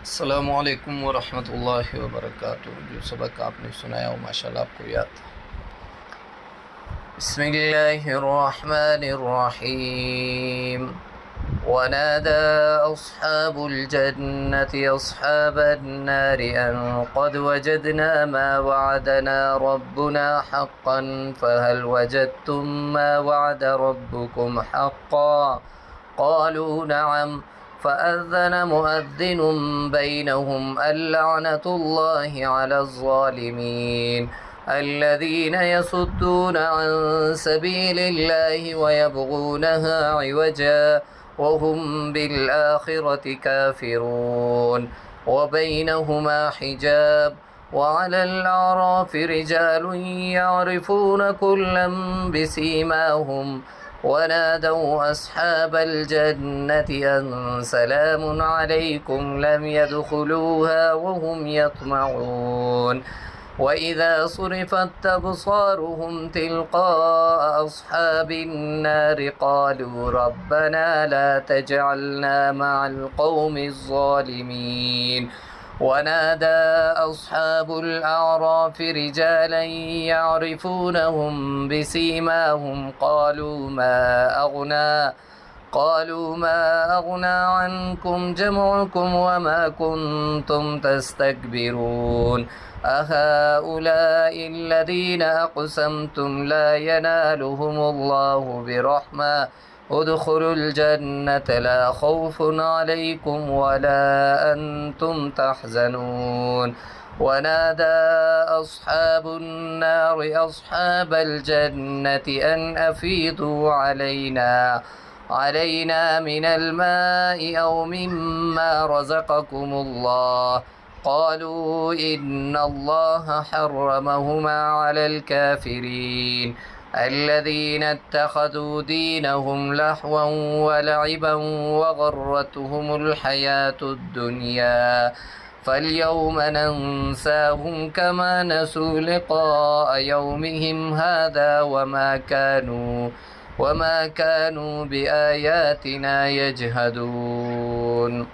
अस्सलामुअलैकुम वरहमतुल्लाहि वबरकातुहू। जो सबक आपने सुनाया वो माशाल्लाह आपको याद था। बिस्मिल्लाहिर्रहमानिर्रहीम। वनादा अस्हाबुल जन्नति अस्हाबन नारि अन क़द वजदना मा वअदना रब्बुना हक़्क़न फ़हल वजदतुम मा वअद रब्बुकुम हक़्क़न क़ालू नअम फ़अज़्ज़न मुअज़्ज़िन बैनहुम अल्लअनतुल्लाहि अलज़्ज़ालिमीन الذين يصدون عن سبيل الله ويبغونها عوجا وهم بالآخرة كافرون وبينهما حجاب وعلى الأعراف رجال يعرفون كلا بسيماهم ونادوا أصحاب الجنة أن سلام عليكم لم يدخلوها وهم يطمعون وإذا صرفت أبصارهم تلقاء أصحاب النار قالوا ربنا لا تجعلنا مع القوم الظالمين ونادى أصحاب الأعراف رجالا يعرفونهم بسيماهم قالوا ما أغنى عنكم جمعكم وما كنتم تستكبرون أهؤلاء الذين أقسمتم لا ينالهم الله برحمة ادخلوا الجنة لا خوف عليكم ولا أنتم تحزنون ونادى أصحاب النار أصحاب الجنة أن أفيضوا علينا من الماء أو مما رزقكم الله قالوا إن الله حرمهما على الكافرين الذين اتخذوا دينهم لهوا ولعبا وغرتهم الحياة الدنيا فاليوم ننساهم كما نسوا لقاء يومهم هذا وما كانوا بآياتنا يجهدون.